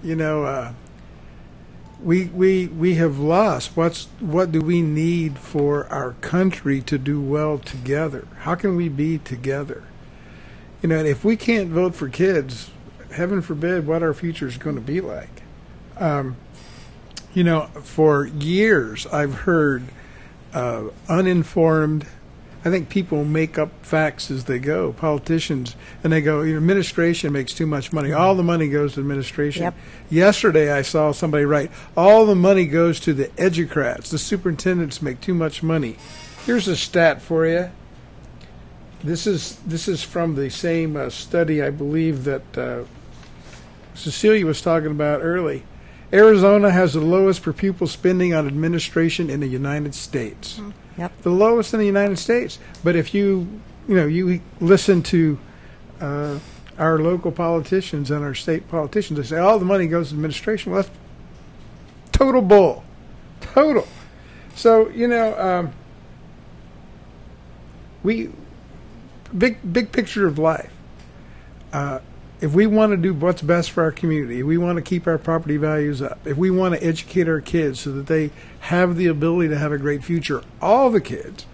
you know, we have lost. What do we need for our country to do well together? How can we be together? You know, and if we can't vote for kids, heaven forbid what our future is going to be like. You know, for years I've heard uninformed, I think people make up facts as they go, politicians, and they go, administration makes too much money. All the money goes to administration. Yep. Yesterday I saw somebody write, all the money goes to the educrats. The superintendents make too much money. Here's a stat for you. This is from the same study, I believe, that Cecilia was talking about early. Arizona has the lowest per pupil spending on administration in the United States. Yep. The lowest in the United States. But if you listen to our local politicians and our state politicians, they say all the money goes to administration. Well, that's total bull. Total. So, we big picture of life. If we want to do what's best for our community, if we want to keep our property values up, if we want to educate our kids so that they have the ability to have a great future, all the kids,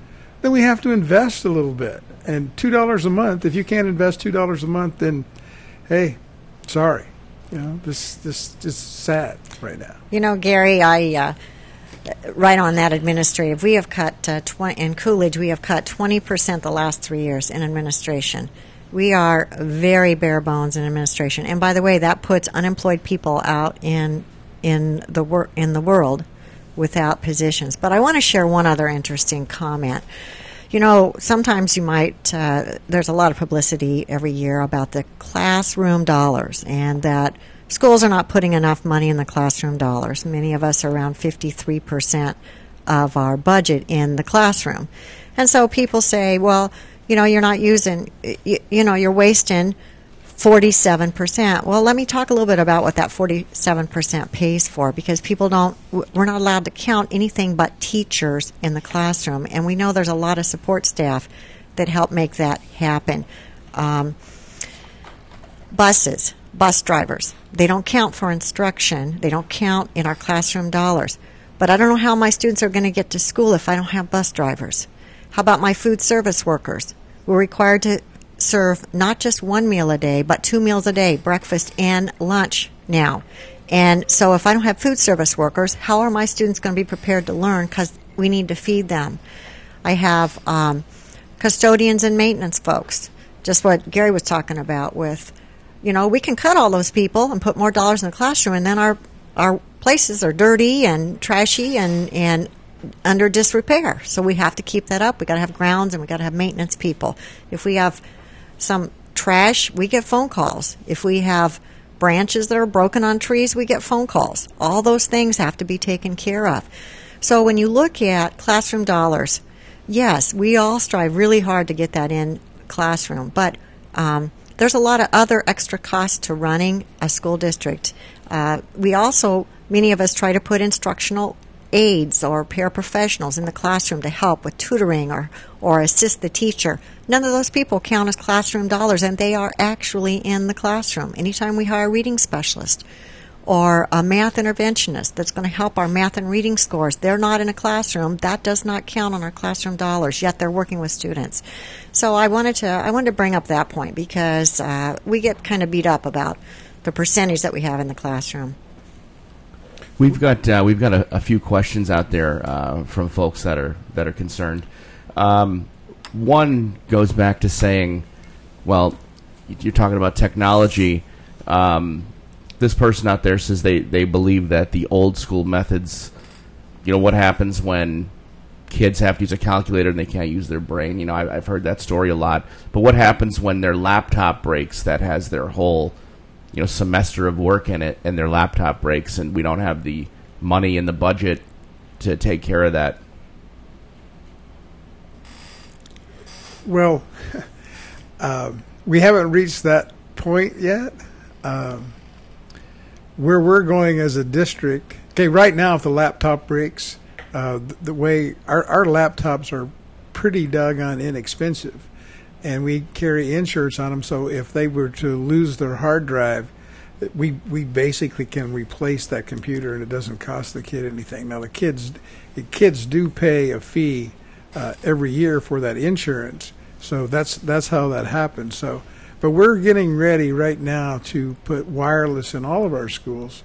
then we have to invest a little bit. And $2 a month, if you can't invest $2 a month, then, hey, sorry. This is sad right now. Gary, right on that administrative, we have cut, in Coolidge, we have cut 20% the last 3 years in administration. We are very bare bones in administration, and by the way, that puts unemployed people out in the world without positions. But I want to share one other interesting comment. Sometimes you might. There's a lot of publicity every year about the classroom dollars, and that schools are not putting enough money in the classroom dollars. Many of us are around 53% of our budget in the classroom, and so people say, well, you're not using, you're wasting 47%. Well, let me talk a little bit about what that 47% pays for, because we're not allowed to count anything but teachers in the classroom, and we know there's a lot of support staff that help make that happen. Bus drivers, they don't count for instruction. They don't count in our classroom dollars. But I don't know how my students are going to get to school if I don't have bus drivers. How about my food service workers? We're required to serve not just one meal a day, but 2 meals a day, breakfast and lunch now. And so if I don't have food service workers, how are my students going to be prepared to learn? Because we need to feed them. I have custodians and maintenance folks, just what Gary was talking about with, we can cut all those people and put more dollars in the classroom, and then our places are dirty and trashy and under disrepair. So we have to keep that up. We got to have grounds, and we got to have maintenance people. If we have some trash, we get phone calls. If we have branches that are broken on trees, we get phone calls. All those things have to be taken care of. So when you look at classroom dollars, yes, we all strive really hard to get that in classroom, but there's a lot of other extra costs to running a school district. We also, many of us try to put instructional aides or paraprofessionals in the classroom to help with tutoring or assist the teacher. None of those people count as classroom dollars, and they are actually in the classroom. Anytime we hire a reading specialist or a math interventionist that's going to help our math and reading scores, they're not in a classroom. That does not count on our classroom dollars, yet they're working with students. So I wanted to bring up that point, because we get kind of beat up about the percentage that we have in the classroom. We've got a few questions out there from folks that are concerned. One goes back to saying, well, you're talking about technology. This person out there says they believe that the old school methods, what happens when kids have to use a calculator and they can't use their brain. I've heard that story a lot. But what happens when their laptop breaks that has their whole semester of work in it, and their laptop breaks, and we don't have the money in the budget to take care of that? Well, we haven't reached that point yet. Where we're going as a district, right now, if the laptop breaks, the way our laptops are pretty doggone inexpensive, and we carry insurance on them, so if they were to lose their hard drive, we basically can replace that computer, and it doesn't cost the kid anything. Now the kids do pay a fee every year for that insurance, so that's how that happens. So, but we're getting ready right now to put wireless in all of our schools,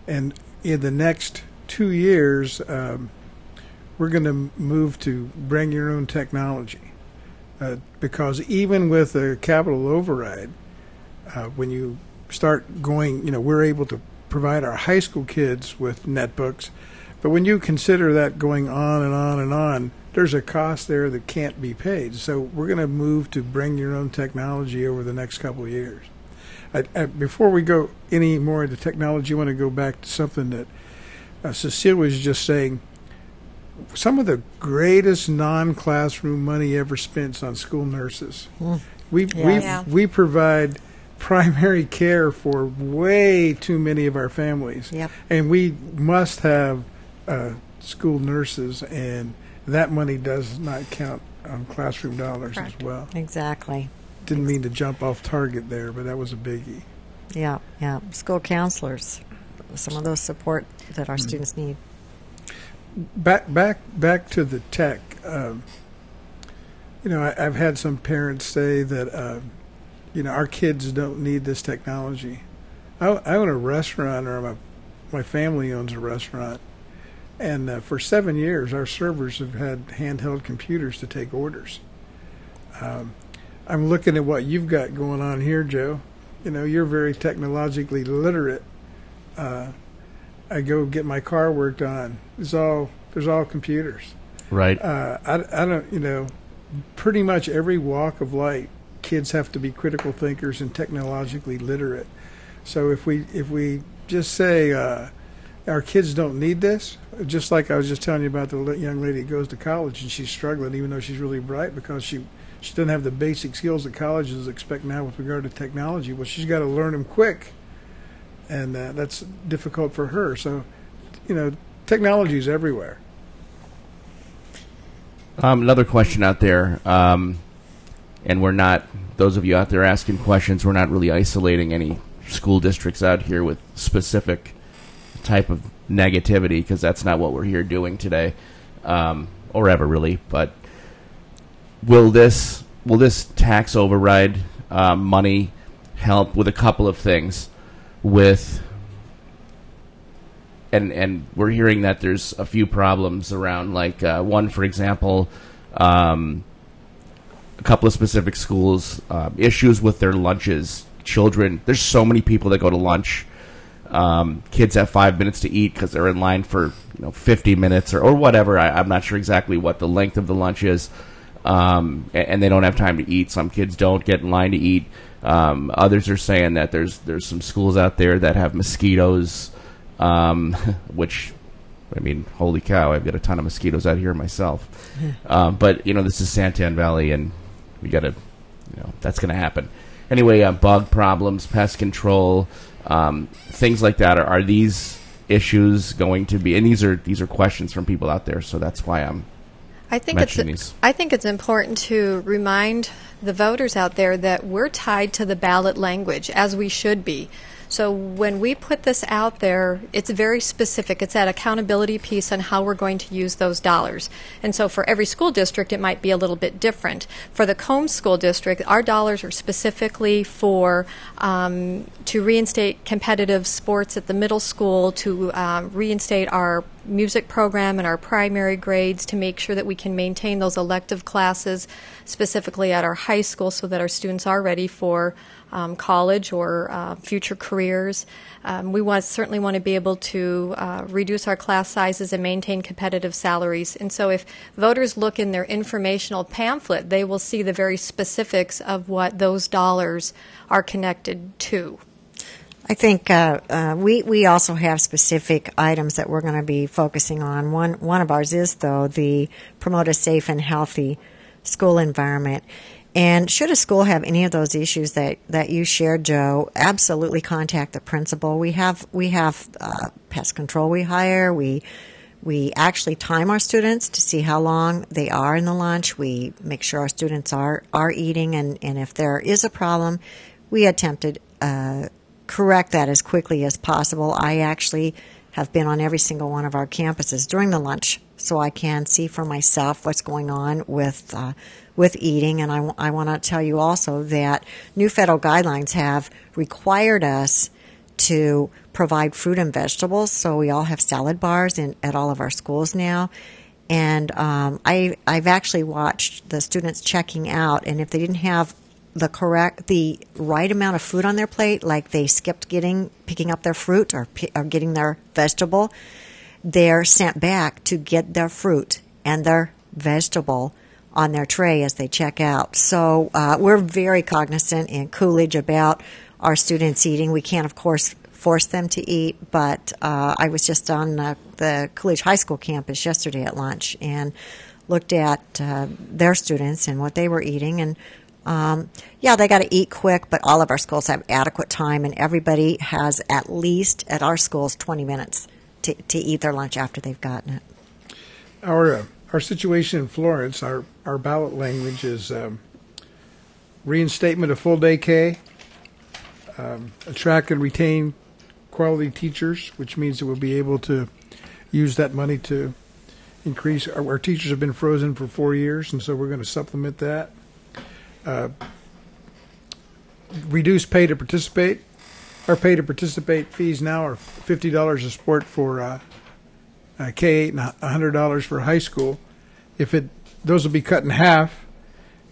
and in the next 2 years, we're going to move to bring your own technology, because even with a capital override, when you start going, we're able to provide our high school kids with netbooks, but when you consider that going on and on and on, there's a cost there that can't be paid. So we're going to move to bring your own technology over the next couple of years. Before we go any more into technology, I want to go back to something that Cecilia was just saying. Some of the greatest non-classroom money ever spent on school nurses. We provide primary care for way too many of our families. Yep. And we must have school nurses, and that money does not count on classroom dollars as well. Exactly. Didn't mean to jump off target there, but that was a biggie. Yeah. School counselors, some of those support that our students need. Back to the tech. I've had some parents say that our kids don't need this technology. I own a restaurant, or my family owns a restaurant, and for 7 years our servers have had handheld computers to take orders. I'm looking at what you've got going on here, Joe. You're very technologically literate. I go get my car worked on. There's all computers. Right. I don't. Pretty much every walk of life, kids have to be critical thinkers and technologically literate. So if we just say our kids don't need this, just like I was just telling you about the young lady who goes to college and she's struggling, even though she's really bright, because she doesn't have the basic skills that colleges expect now with regard to technology. Well, she's got to learn them quick, and that's difficult for her. So, technology is everywhere. Another question out there, and we're not, those of you out there asking questions, we're not really isolating any school districts out here with specific type of negativity, because that's not what we're here doing today, or ever really. But will this tax override money help with a couple of things? And we're hearing that there's a few problems around, like one, for example, a couple of specific schools, issues with their lunches. Children, there's so many people that go to lunch. Kids have 5 minutes to eat because they're in line for 50 minutes or whatever. I'm not sure exactly what the length of the lunch is, and they don't have time to eat. Some kids don't get in line to eat. Others are saying that there's some schools out there that have mosquitoes. Which, holy cow, I've got a ton of mosquitoes out here myself. But, this is Santan Valley, and we got to, that's going to happen. Anyway, bug problems, pest control, things like that. Are these issues going to be, and these are questions from people out there, so that's why I'm mentioning these. I think it's important to remind the voters out there that we're tied to the ballot language, as we should be. So when we put this out there, it's very specific. It's that accountability piece on how we're going to use those dollars. And so for every school district, it might be a little bit different. For the Combs School District, our dollars are specifically for to reinstate competitive sports at the middle school, to reinstate our music program and our primary grades, to make sure that we can maintain those elective classes specifically at our high school so that our students are ready for college or future careers. We certainly want to be able to reduce our class sizes and maintain competitive salaries. And so if voters look in their informational pamphlet, they will see the very specifics of what those dollars are connected to. I think we also have specific items that we're going to be focusing on. One of ours is, though, the promote a safe and healthy school environment. And should a school have any of those issues that you shared, Joe, absolutely contact the principal. We have pest control we hire. We actually time our students to see how long they are in the lunch. We make sure our students are eating, and if there is a problem, we attempt to correct that as quickly as possible. I actually have been on every single one of our campuses during the lunch, so I can see for myself what's going on with eating. And I want to tell you also that new federal guidelines have required us to provide fruit and vegetables, so we all have salad bars at all of our schools now. And I've actually watched the students checking out, and if they didn't have the right amount of food on their plate, like they skipped picking up their fruit or getting their vegetable, they're sent back to get their fruit and their vegetable on their tray as they check out. So we're very cognizant in Coolidge about our students eating. We can't, of course, force them to eat, but I was just on the Coolidge High School campus yesterday at lunch and looked at their students and what they were eating. And they got to eat quick, but all of our schools have adequate time, and everybody has at least at our schools 20 minutes to eat their lunch after they've gotten it. Our situation in Florence, our ballot language is reinstatement of full day K, attract and retain quality teachers, which means that we'll be able to use that money to increase. Our teachers have been frozen for 4 years, and so we're going to supplement that. Reduce pay to participate. Our pay to participate fees now are $50 a sport for K-8 and $100 for high school. Those will be cut in half.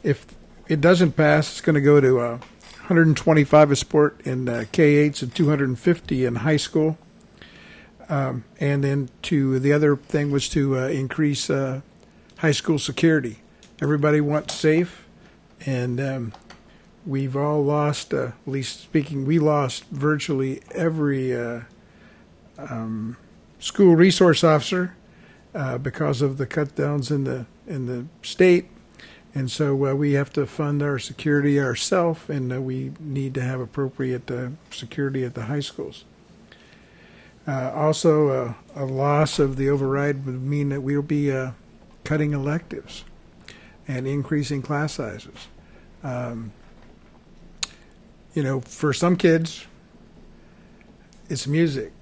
If it doesn't pass, it's going to go to $125 a sport in K-8s and $250 in high school. And then the other thing was to increase high school security. Everybody wants safe, and we've all lost, at least speaking, we lost virtually every school resource officer because of the cut downs in the state. And so we have to fund our security ourselves, and we need to have appropriate security at the high schools. Also, a loss of the override would mean that we'll be cutting electives and increasing class sizes. For some kids, it's music.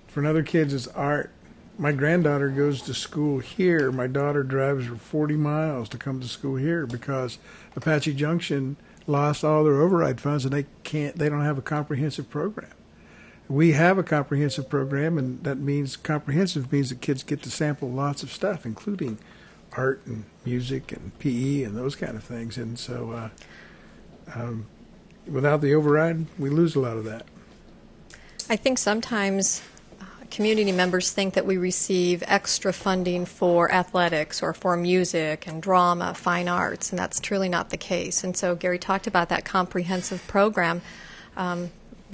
For other kids, it's art. My granddaughter goes to school here. My daughter drives 40 miles to come to school here because Apache Junction lost all their override funds, and they don't have a comprehensive program. We have a comprehensive program, and that means comprehensive means that kids get to sample lots of stuff, including art and music and PE and those kind of things. And so without the override, we lose a lot of that. I think sometimes community members think that we receive extra funding for athletics or for music and drama, fine arts, and that's truly not the case. And so Gary talked about that comprehensive program.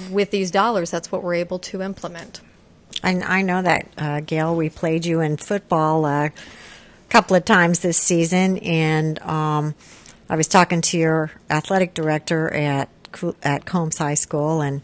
With these dollars, that's what we're able to implement. I know that, Gail, we played you in football a couple of times this season, and I was talking to your athletic director at Combs High School, and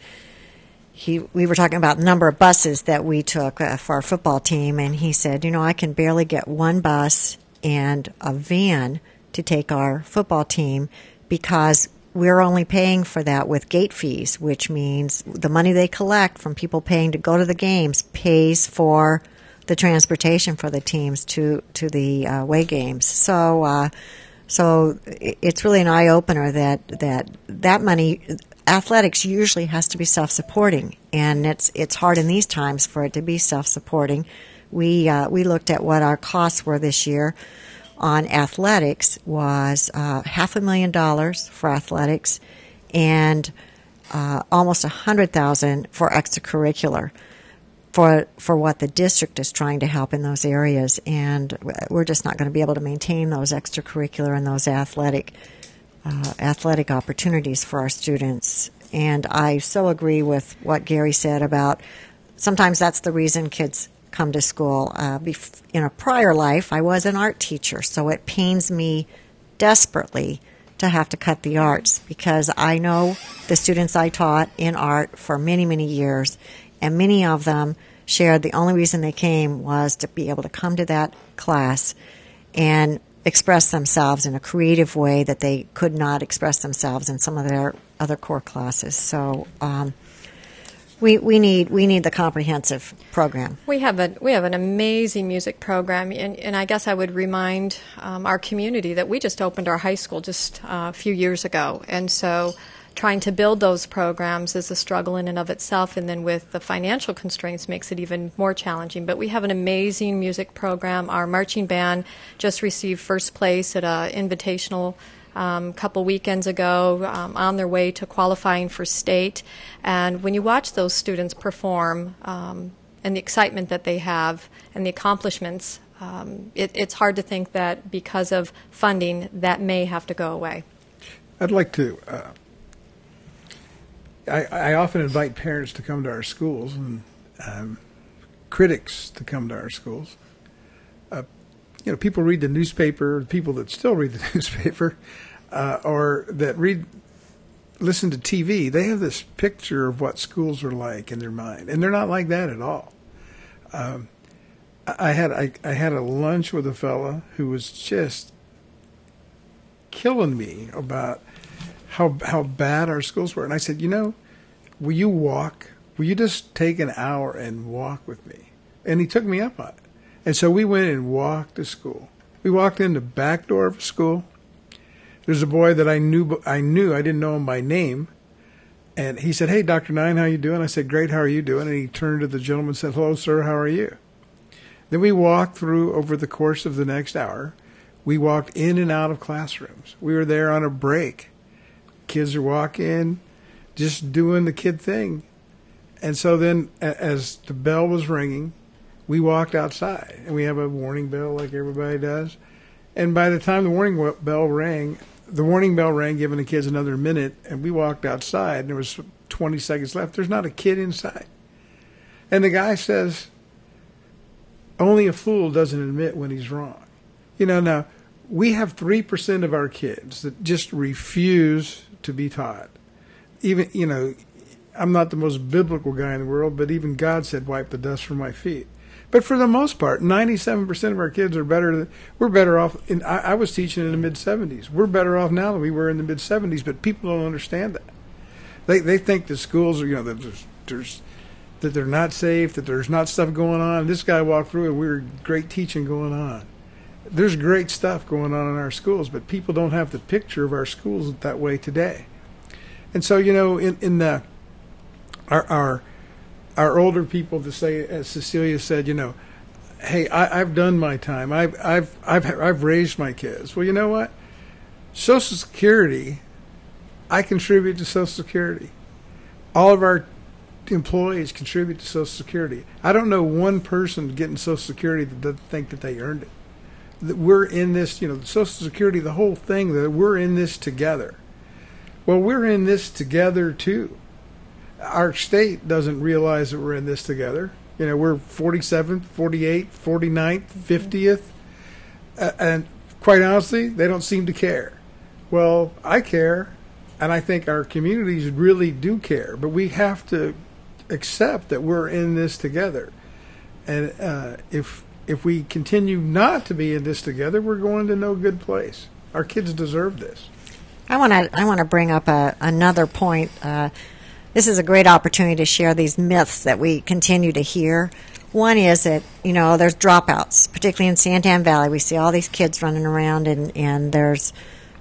we were talking about the number of buses that we took for our football team, and he said, I can barely get one bus and a van to take our football team because we're only paying for that with gate fees, which means the money they collect from people paying to go to the games pays for the transportation for the teams to the away games. So it's really an eye-opener that money, athletics usually has to be self-supporting, and it's hard in these times for it to be self-supporting. We looked at what our costs were this year on athletics was $500,000 for athletics and almost $100,000 for extracurricular for what the district is trying to help in those areas, and we're just not going to be able to maintain those extracurricular and those athletic opportunities for our students. And I so agree with what Gary said about sometimes that's the reason kids come to school. In a prior life, I was an art teacher, so it pains me desperately to have to cut the arts because I know the students I taught in art for many, many years, and many of them shared the only reason they came was to be able to come to that class and express themselves in a creative way that they could not express themselves in some of their other core classes. So We need the comprehensive program. We have an amazing music program, and I guess I would remind our community that we just opened our high school just a few years ago, and so trying to build those programs is a struggle in and of itself, and then with the financial constraints makes it even more challenging. But we have an amazing music program. Our marching band just received first place at an invitational couple weekends ago, on their way to qualifying for state. And when you watch those students perform and the excitement that they have and the accomplishments, it's hard to think that because of funding that may have to go away. I'd like to. I often invite parents to come to our schools and critics to come to our schools. People read the newspaper, people that still read the newspaper, or that listen to TV, they have this picture of what schools are like in their mind, and they're not like that at all. I had a lunch with a fella who was just killing me about how bad our schools were, and I said, will you just take an hour and walk with me? And he took me up on it. And so we went and walked to school. We walked in the back door of a school. There's a boy that I knew. I didn't know him by name. And he said, "Hey, Dr. Nine, how you doing?" I said, "Great, how are you doing?" And he turned to the gentleman and said, "Hello, sir, how are you?" Then we walked through, over the course of the next hour, we walked in and out of classrooms. We were there on a break. Kids are walking, just doing the kid thing. And so then as the bell was ringing, we walked outside, and we have a warning bell like everybody does. And by the time the warning bell rang, giving the kids another minute, and we walked outside, and there was 20 seconds left. There's not a kid inside. And the guy says, only a fool doesn't admit when he's wrong. Now, we have 3% of our kids that just refuse to be taught. Even, I'm not the most biblical guy in the world, but even God said, wipe the dust from my feet. But for the most part, 97% of our kids are we're better off. I was teaching in the mid-'70s. We're better off now than we were in the mid-'70s, but people don't understand that. They think the schools are, that they're not safe, that there's not stuff going on. This guy walked through and we were great teaching going on. There's great stuff going on in our schools, but people don't have the picture of our schools that way today. And so, our older people to say, as Cecilia said, hey, I've done my time. I've raised my kids. Well, you know what? Social Security, I contribute to Social Security. All of our employees contribute to Social Security. I don't know one person getting Social Security that doesn't think that they earned it. That we're in this, Social Security, the whole thing, that we're in this together. Well, we're in this together too. Our state doesn't realize that we're in this together. We're 47th, 48th, 49th, 50th. And quite honestly, they don't seem to care. Well, I care, and I think our communities really do care. But we have to accept that we're in this together. And if we continue not to be in this together, we're going to no good place. Our kids deserve this. I want to bring up another point. This is a great opportunity to share these myths that we continue to hear. One is that, there's dropouts, particularly in Santan Valley. We see all these kids running around, and there's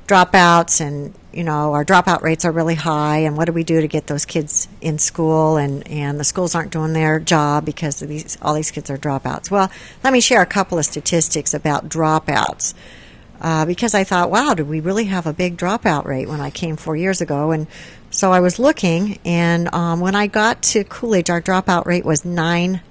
dropouts, and, our dropout rates are really high, and what do we do to get those kids in school? And the schools aren't doing their job because all these kids are dropouts. Well, let me share a couple of statistics about dropouts. Because I thought, wow, do we really have a big dropout rate when I came 4 years ago? And so I was looking, and when I got to Coolidge, our dropout rate was 9%.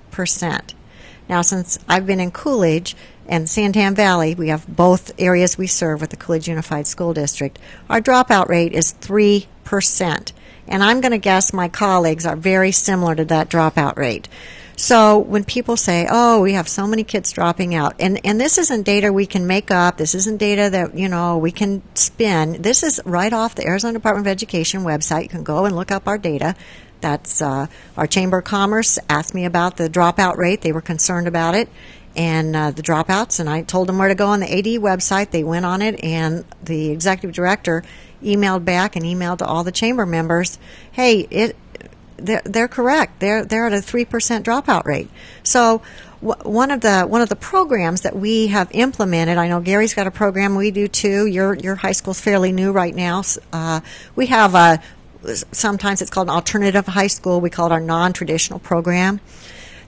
Now, since I've been in Coolidge and Santan Valley, we have both areas we serve with the Coolidge Unified School District, our dropout rate is 3%. And I'm going to guess my colleagues are very similar to that dropout rate. So when people say, oh, we have so many kids dropping out, and this isn't data we can make up, this isn't data that, we can spin. This is right off the Arizona Department of Education website. You can go and look up our data. That's our Chamber of Commerce asked me about the dropout rate. They were concerned about it and the dropouts, and I told them where to go on the AD website. They went on it, and the executive director emailed back and emailed to all the chamber members, hey, they're correct. They're at a 3% dropout rate. So one of the programs that we have implemented, I know Gary's got a program, we do too. Your high school's fairly new right now. We have sometimes it's called an alternative high school. We call it our non-traditional program.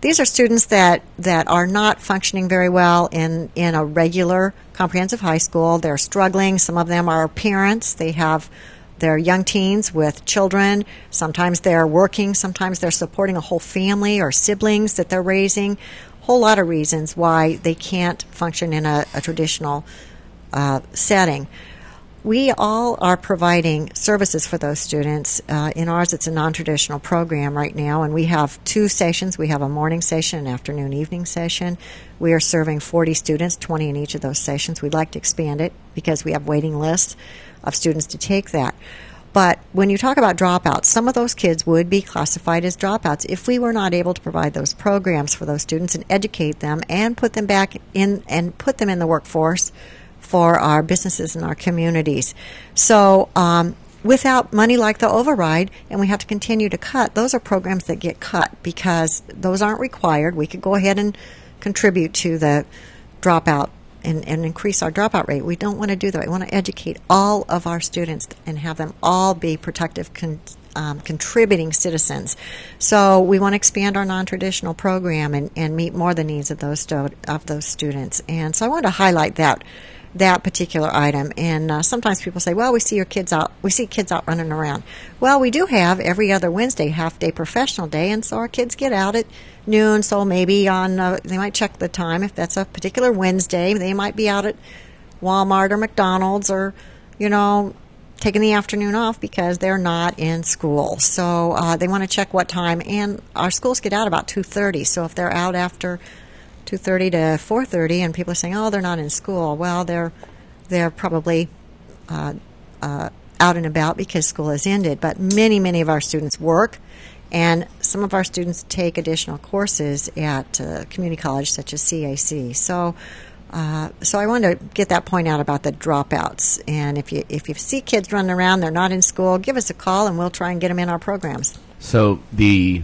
These are students that are not functioning very well in a regular comprehensive high school. They're struggling. Some of them are parents. They're young teens with children. Sometimes they're working. Sometimes they're supporting a whole family or siblings that they're raising. A whole lot of reasons why they can't function in a traditional setting. We all are providing services for those students. In ours, it's a non-traditional program right now, and we have 2 sessions. We have a morning session, an afternoon, evening session. We are serving 40 students, 20 in each of those sessions. We'd like to expand it because we have waiting lists of students to take that. But when you talk about dropouts, some of those kids would be classified as dropouts if we were not able to provide those programs for those students and educate them and put them back in and put them in the workforce for our businesses and our communities. So without money like the override, and we have to continue to cut, those are programs that get cut because those aren't required. We could go ahead and contribute to the dropout and increase our dropout rate. We don't want to do that. We want to educate all of our students and have them all be productive, contributing citizens. So we want to expand our non-traditional program and meet more the needs of those students. And so I wanted to highlight that particular item. And sometimes people say, well, we see kids out running around. Well, we do have every other Wednesday half-day professional day, and so our kids get out at noon. So maybe they might check the time. If that's a particular Wednesday, they might be out at Walmart or McDonald's or, taking the afternoon off because they're not in school. So they want to check what time. And our schools get out about 2:30. So if they're out after 2:30 to 4:30, and people are saying, "Oh, they're not in school." Well, they're probably out and about because school has ended. But many of our students work, and some of our students take additional courses at community college, such as CAC. So I wanted to get that point out about the dropouts. And if you see kids running around, they're not in school, give us a call, and we'll try and get them in our programs. So the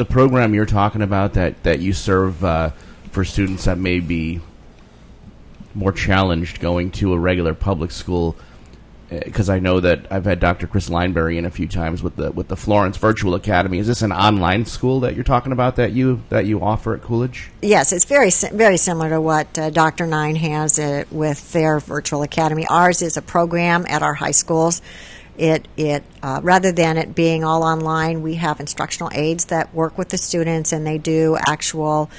program you're talking about that you serve for students that may be more challenged going to a regular public school, because I know that I've had Dr. Chris Lineberry in a few times with the Florence Virtual Academy. Is this an online school that you're talking about that you offer at Coolidge? Yes, it's very similar to what Dr. Nine has with their Virtual Academy. Ours is a program at our high schools. It rather than it being all online, we have instructional aides that work with the students, and they do actual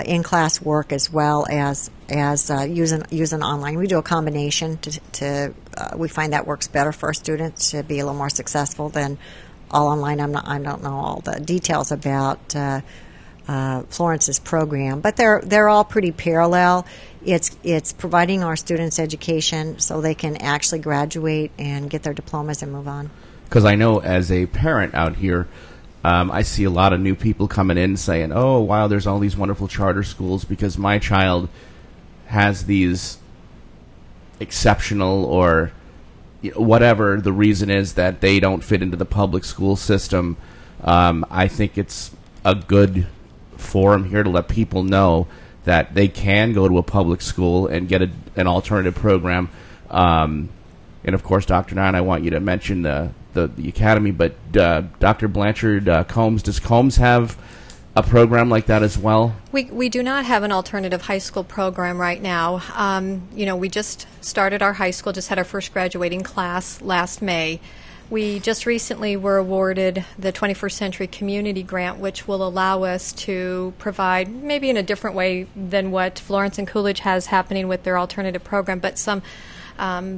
in-class work as well as using online. We do a combination we find that works better for our students to be a little more successful than all online. I don't know all the details about Florence's program, but they're all pretty parallel. It's providing our students education so they can actually graduate and get their diplomas and move on. Because I know as a parent out here, I see a lot of new people coming in saying, "Oh, wow, there's all these wonderful charter schools because my child has these exceptional or whatever the reason is that they don't fit into the public school system." I think it's a good forum here to let people know that they can go to a public school and get an alternative program. And of course, Dr. Nine, I want you to mention the academy, but Dr. Blanchard, Combs, does Combs have a program like that as well? We do not have an alternative high school program right now. We just started our high school, just had our first graduating class last May. We just recently were awarded the 21st Century Community Grant, which will allow us to provide, maybe in a different way than what Florence and Coolidge has happening with their alternative program, but some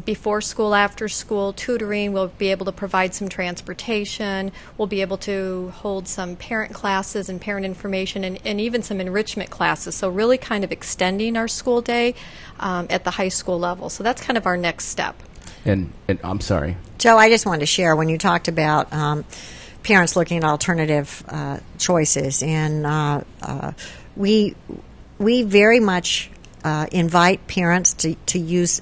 before school, after school tutoring. We'll be able to provide some transportation. We'll be able to hold some parent classes and parent information and even some enrichment classes. So really kind of extending our school day at the high school level. So that's kind of our next step. And I'm sorry. Joe, I just wanted to share when you talked about parents looking at alternative choices, and we very much invite parents to use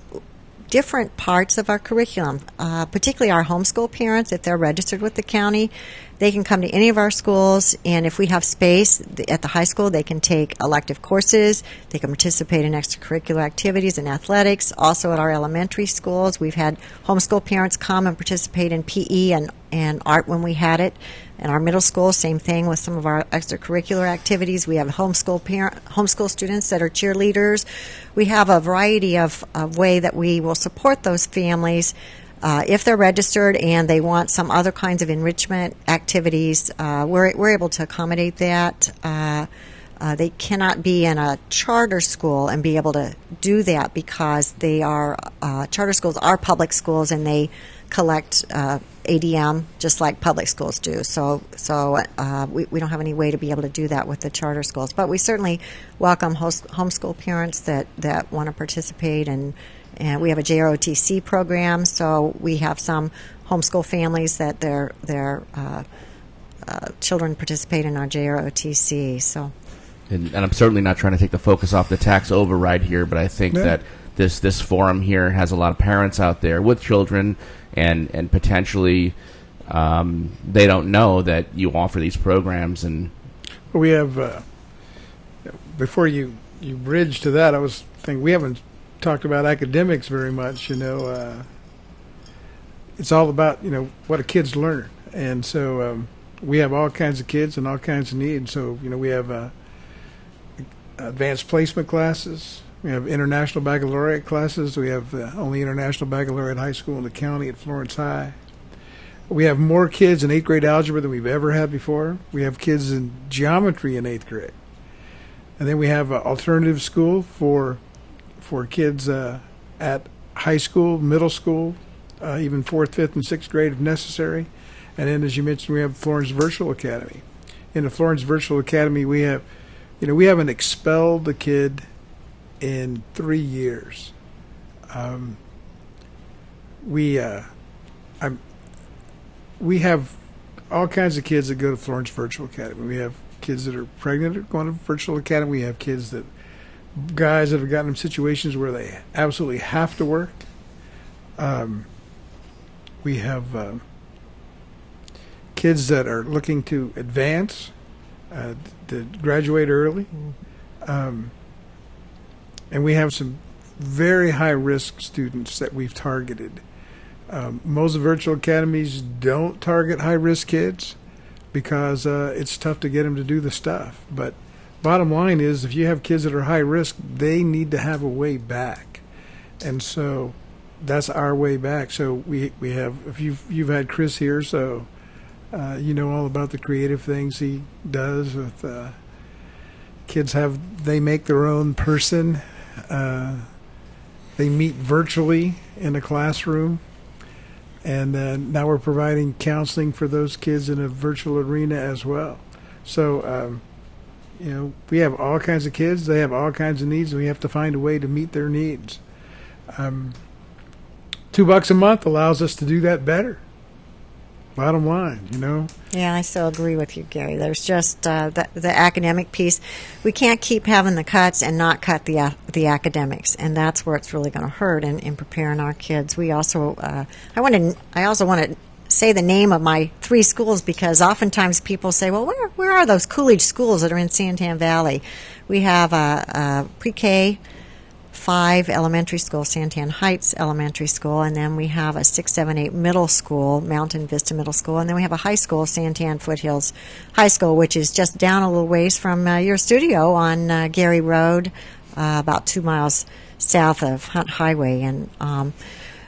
different parts of our curriculum, particularly our homeschool parents, if they're registered with the county. They can come to any of our schools, and if we have space at the high school, they can take elective courses. They can participate in extracurricular activities and athletics. Also at our elementary schools, we've had homeschool parents come and participate in PE and art when we had it. In our middle school, same thing with some of our extracurricular activities. We have homeschool students that are cheerleaders. We have a variety of way that we will support those families. If they're registered and they want some other kinds of enrichment activities, we're able to accommodate that. They cannot be in a charter school and be able to do that because they are charter schools are public schools and they collect ADM just like public schools do. So we don't have any way to be able to do that with the charter schools. But we certainly welcome homeschool parents that want to participate, and we have a JROTC program, so we have some homeschool families that their children participate in our JROTC. So, and I'm certainly not trying to take the focus off the tax override here, but I think that this forum here has a lot of parents out there with children, and potentially they don't know that you offer these programs. And we have before you bridge to that, I was thinking we haven't talked about academics very much. It's all about what a kid's learn, and so we have all kinds of kids and all kinds of needs. So we have advanced placement classes. We have international baccalaureate classes. We have the only international baccalaureate high school in the county at Florence High. We have more kids in 8th grade algebra than we've ever had before. We have kids in geometry in 8th grade. And then we have an alternative school for kids at high school, middle school, even 4th, 5th, and 6th grade if necessary. And then, as you mentioned, we have Florence Virtual Academy. In the Florence Virtual Academy, we haven't expelled the kid in 3 years. We have all kinds of kids that go to Florence Virtual Academy. We have kids that are pregnant that are going to Virtual Academy. We have guys that have gotten in situations where they absolutely have to work. We have kids that are looking to advance, to graduate early. And we have some very high-risk students that we've targeted. Most virtual academies don't target high-risk kids because it's tough to get them to do the stuff. But bottom line is, if you have kids that are high-risk, they need to have a way back. And so that's our way back. So we have, if you've had Chris here, so you know all about the creative things he does with kids. They make their own person. They meet virtually in a classroom, and now we're providing counseling for those kids in a virtual arena as well. So, we have all kinds of kids. They have all kinds of needs, and we have to find a way to meet their needs. $2 a month allows us to do that better. Bottom line, Yeah, I so agree with you, Gary. There's just the academic piece. We can't keep having the cuts and not cut the academics, and that's where it's really going to hurt in preparing our kids. We also, I also want to say the name of my 3 schools, because oftentimes people say, well, where are those Coolidge schools that are in Santan Valley? We have a pre-K 5 elementary school, Santan Heights Elementary School, and then we have a 6, 7, 8 middle school, Mountain Vista Middle School, and then we have a high school, Santan Foothills High School, which is just down a little ways from your studio on Gary Road, about 2 miles south of Hunt Highway. And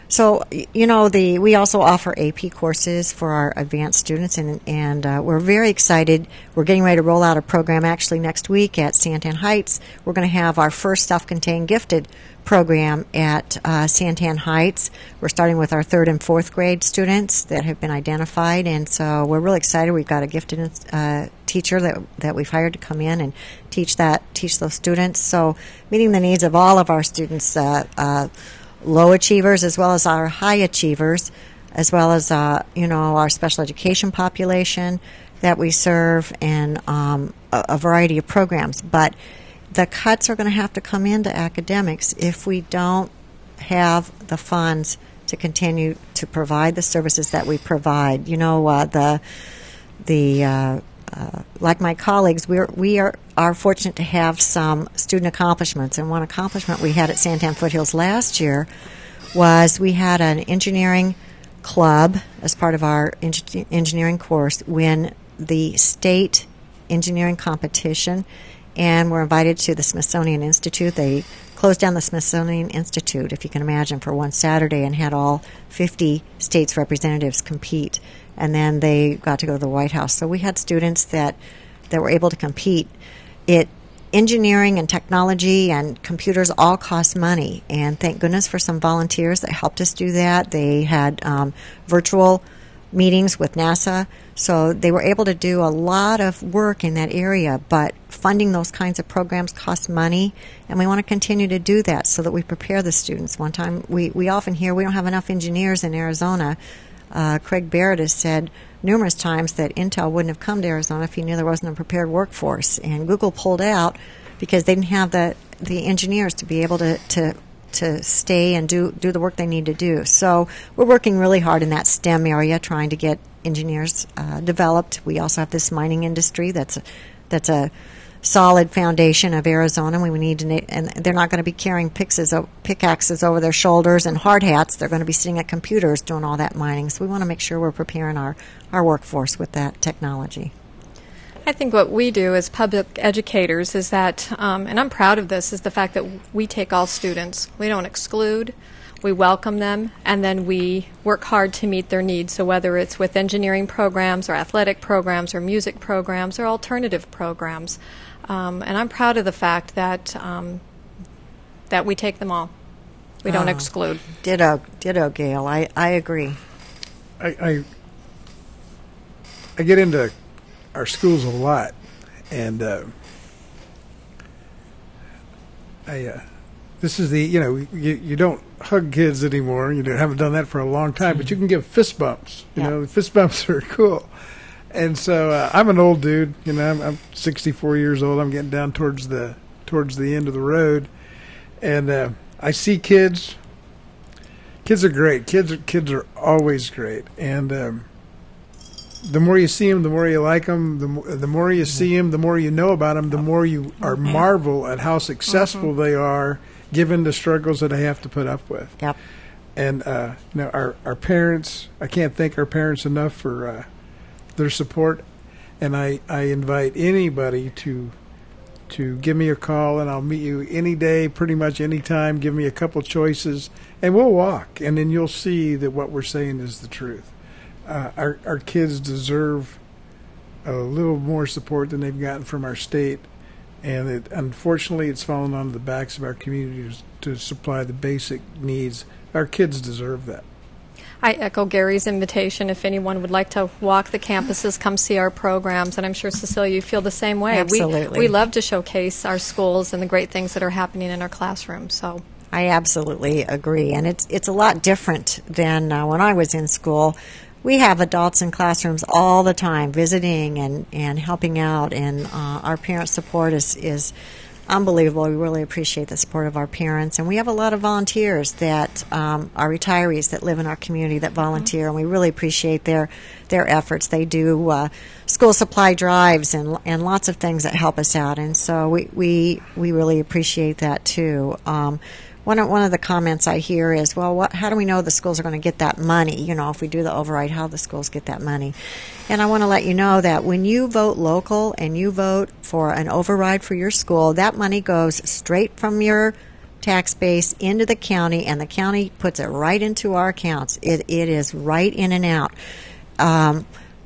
so, we also offer AP courses for our advanced students, and we're very excited. We're getting ready to roll out a program actually next week at Santan Heights. We're going to have our first self-contained gifted program at Santan Heights. We're starting with our 3rd and 4th grade students that have been identified, and so we're really excited. We've got a gifted teacher that we've hired to come in and teach those students. So meeting the needs of all of our students, low achievers as well as our high achievers, as well as our special education population that we serve, and a variety of programs. But the cuts are going to have to come into academics if we don't have the funds to continue to provide the services that we provide. The like my colleagues, we are fortunate to have some student accomplishments. And one accomplishment we had at Santan Foothills last year was we had an engineering club as part of our engineering course win the state engineering competition, and were invited to the Smithsonian Institute. They closed down the Smithsonian Institute, if you can imagine, for one Saturday and had all 50 states' representatives compete. And then they got to go to the White House. So we had students that were able to compete. Engineering and technology and computers all cost money, and thank goodness for some volunteers that helped us do that. They had virtual meetings with NASA, so they were able to do a lot of work in that area, but funding those kinds of programs costs money, and we want to continue to do that so that we prepare the students. One time, we often hear we don't have enough engineers in Arizona. Craig Barrett has said numerous times that Intel wouldn't have come to Arizona if he knew there wasn't a prepared workforce, and Google pulled out because they didn't have the engineers to be able to stay and do the work they need to do. So we're working really hard in that STEM area, trying to get engineers developed. We also have this mining industry that's a solid foundation of Arizona. We need to, and they're not going to be carrying pickaxes over their shoulders and hard hats. They're going to be sitting at computers doing all that mining. So we want to make sure we're preparing our workforce with that technology. I think what we do as public educators is that, and I'm proud of this, is the fact that we take all students. We don't exclude. We welcome them, and then we work hard to meet their needs. So whether it's with engineering programs or athletic programs or music programs or alternative programs. And I'm proud of the fact that that we take them all. We don't exclude. Ditto, Gail. I agree. I get into our schools a lot, and this is the, you don't hug kids anymore. You haven't done that for a long time, but you can give fist bumps. Fist bumps are cool. And so I'm an old dude. I'm 64 years old. I'm getting down towards the end of the road, and I see kids. Kids are great. Kids are always great, and the more you see them, the more you like them. The more you see them, the more you know about them. The more you are marvel at how successful they are, given the struggles that they have to put up with. Yep. And our parents, I can't thank our parents enough for their support. And I invite anybody to give me a call, and I'll meet you any day, pretty much any time. Give me a couple choices, and we'll walk, and then you'll see that what we're saying is the truth. Our kids deserve a little more support than they've gotten from our state, and unfortunately it's fallen on the backs of our communities to supply the basic needs. Our kids deserve that. I echo Gary's invitation. If anyone would like to walk the campuses, come see our programs, and I'm sure, Cecilia, you feel the same way. Absolutely. We love to showcase our schools and the great things that are happening in our classrooms. So I absolutely agree, and it's a lot different than when I was in school. We have adults in classrooms all the time visiting and helping out, and our parent support is unbelievable. We really appreciate the support of our parents, and we have a lot of volunteers that are retirees that live in our community that volunteer, and we really appreciate their efforts. They do school supply drives and lots of things that help us out, and so we really appreciate that too. One of the comments I hear is, well, how do we know the schools are going to get that money? If we do the override, how the schools get that money? And I want to let you know that when you vote local and you vote for an override for your school, that money goes straight from your tax base into the county, and the county puts it right into our accounts. It is right in and out.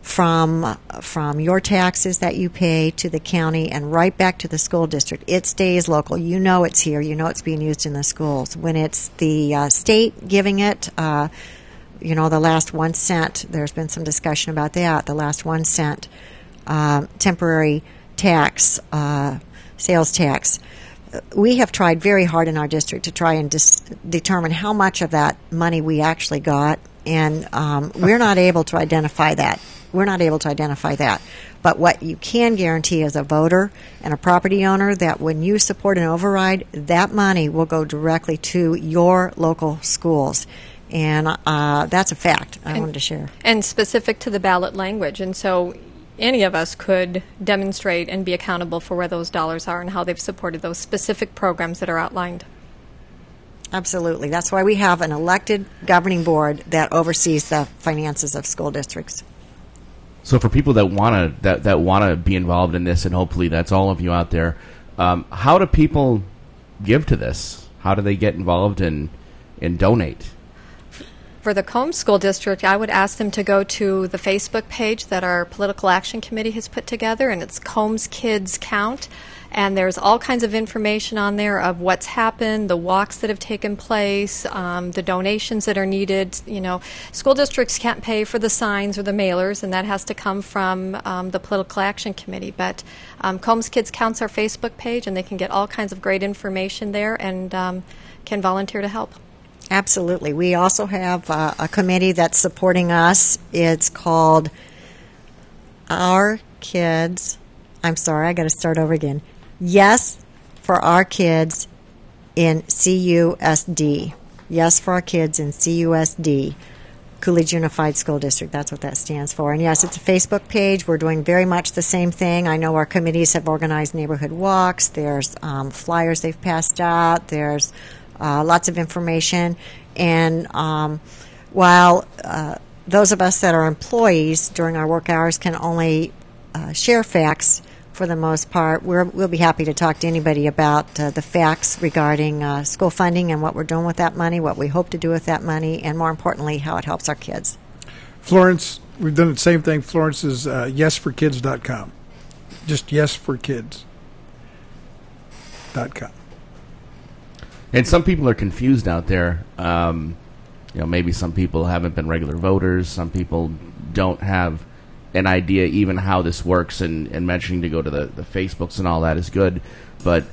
From your taxes that you pay to the county and right back to the school district. It stays local. It's here. It's being used in the schools. When it's the state giving it, the last 1 cent, there's been some discussion about that, the last 1 cent temporary tax, sales tax. We have tried very hard in our district to try and determine how much of that money we actually got, and we're not able to identify that. But what you can guarantee as a voter and a property owner, that when you support an override, that money will go directly to your local schools. And that's a fact I wanted to share. And specific to the ballot language. And so any of us could demonstrate and be accountable for where those dollars are and how they've supported those specific programs that are outlined. Absolutely. That's why we have an elected governing board that oversees the finances of school districts. So for people that want to that want to be involved in this, and hopefully that's all of you out there, how do people give to this? How do they get involved and donate? For the Combs School District, I would ask them to go to the Facebook page that our Political Action Committee has put together, and it's Combs Kids Count. And there's all kinds of information on there of what's happened, the walks that have taken place, the donations that are needed. You know, school districts can't pay for the signs or the mailers, and that has to come from the Political Action Committee. But Combs Kids Counts our Facebook page, and they can get all kinds of great information there and can volunteer to help. Absolutely. We also have a committee that's supporting us. It's called Our Kids. I'm sorry, I got to start over again. Yes for Our Kids in CUSD. Yes for Our Kids in CUSD. Coolidge Unified School District. That's what that stands for. And yes, it's a Facebook page. We're doing very much the same thing. I know our committees have organized neighborhood walks. There's flyers they've passed out. There's lots of information. And while those of us that are employees during our work hours can only share facts for the most part, we'll be happy to talk to anybody about the facts regarding school funding and what we're doing with that money, what we hope to do with that money, and more importantly, how it helps our kids. Florence, we've done the same thing. Florence is yesforkids.com. Just yesforkids.com. And some people are confused out there. Maybe some people haven't been regular voters. Some people don't have an idea even how this works, and mentioning to go to the Facebooks and all that is good. But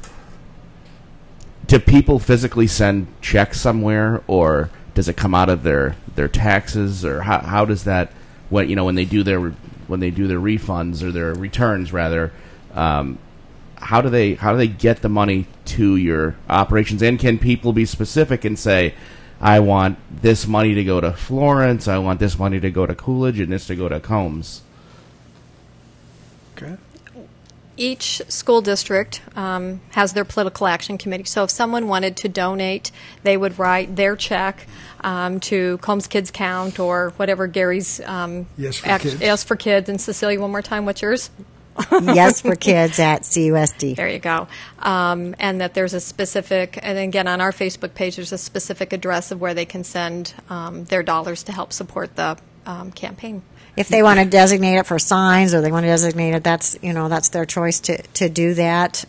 do people physically send checks somewhere, or does it come out of their taxes, or how does that, when they do their refunds or their returns rather, how do they get the money to your operations? And can people be specific and say, I want this money to go to Florence, I want this money to go to Coolidge, and this to go to Combs? Okay. Each school district has their political action committee. So if someone wanted to donate, they would write their check to Combs Kids Count or whatever Gary's Yes for Kids. And Cecilia, one more time, what's yours? Yes for Kids at CUSD. There you go. And that there's a specific, and again, on our Facebook page, there's a specific address of where they can send their dollars to help support the campaign. If they want to designate it for signs, or they want to designate it, that's their choice to do that.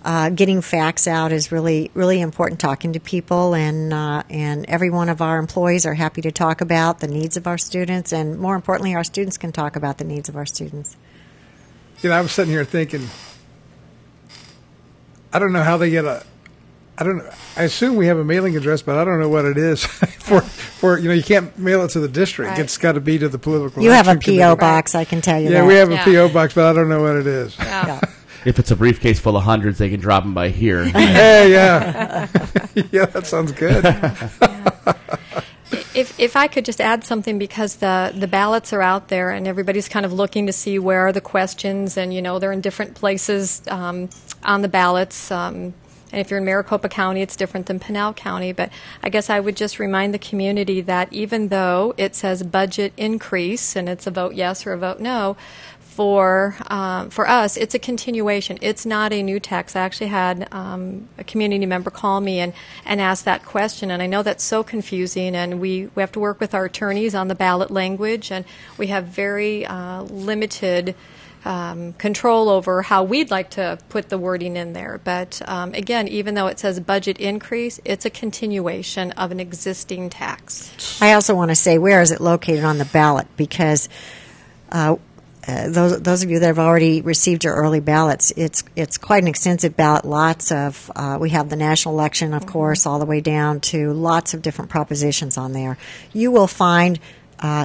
Getting facts out is really, really important. Talking to people, and every one of our employees are happy to talk about the needs of our students, and more importantly, our students can talk about the needs of our students. I was sitting here thinking, I don't know how they get I assume we have a mailing address, but I don't know what it is for you can't mail it to the district. Right. It's got to be to the political. You have a action P.O. committee. box, I can tell you that. Yeah, we have a P.O. box, but I don't know what it is. Yeah. If it's a briefcase full of hundreds, they can drop them by here. Hey, yeah. Yeah, that sounds good. If I could just add something, because the ballots are out there and everybody's kind of looking to see where are the questions, and they're in different places on the ballots. And if you're in Maricopa County, it's different than Pinal County. But I guess I would just remind the community that even though it says budget increase and it's a vote yes or a vote no, for us, it's a continuation. It's not a new tax. I actually had a community member call me and ask that question, and I know that's so confusing, and we have to work with our attorneys on the ballot language, and we have very limited control over how we'd like to put the wording in there. But again, even though it says budget increase, it's a continuation of an existing tax. I also want to say, where is it located on the ballot? Because those of you that have already received your early ballots, it's quite an extensive ballot. Lots of we have the national election, of course, all the way down to lots of different propositions on there. You will find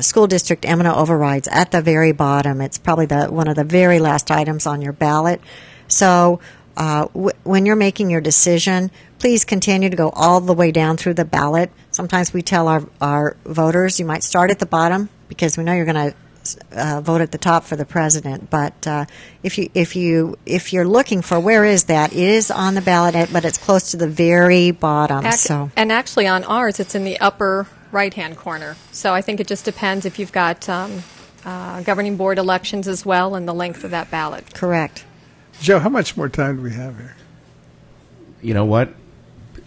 school district M&O overrides at the very bottom. It's probably one of the very last items on your ballot. So when you're making your decision, please continue to go all the way down through the ballot. Sometimes we tell our voters, you might start at the bottom because we know you're going to vote at the top for the president. But if you're looking for where is that, it is on the ballot, but it's close to the very bottom. And actually, on ours, it's in the upper right-hand corner. So I think it just depends if you've got governing board elections as well and the length of that ballot. Correct. Joe, how much more time do we have here? You know what?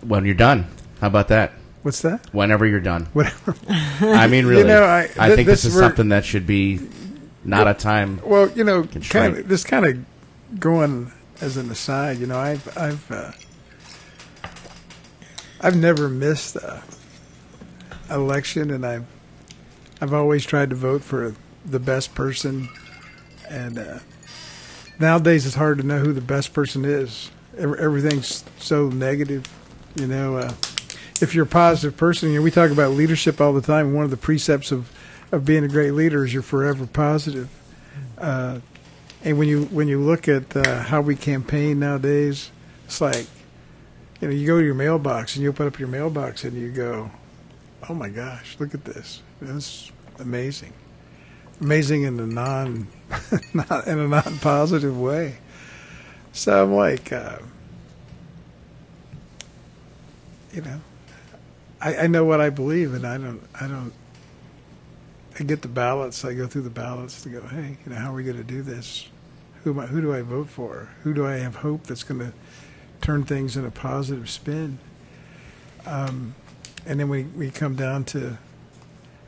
When you're done. How about that? What's that? Whenever you're done. Whatever. I mean, really. I think this is something that should be not a time. Well, constraint. kind of going as an aside. I've never missed an election, and I've always tried to vote for the best person. And nowadays, it's hard to know who the best person is. Everything's so negative, If you're a positive person, we talk about leadership all the time. One of the precepts of being a great leader is you're forever positive. And when you look at how we campaign nowadays, it's like, you go to your mailbox and you open up your mailbox and you go, oh my gosh, look at this. It's amazing. Amazing in a non-positive way. So I'm like, I know what I believe, and I get the ballots. I go through the ballots to go, hey, how are we going to do this? Who do I vote for? Who do I have hope that's going to turn things in a positive spin? And then we come down to,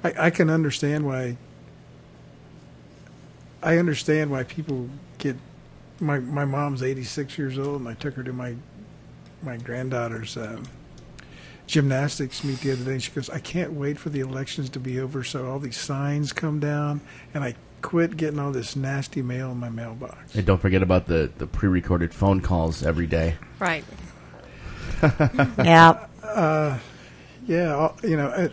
I can understand why. I understand why people get. My mom's 86 years old, and I took her to my granddaughter's gymnastics meet the other day. She goes, I can't wait for the elections to be over so all these signs come down, and I quit getting all this nasty mail in my mailbox. And don't forget about the pre-recorded phone calls every day. Right. Yeah. Yeah,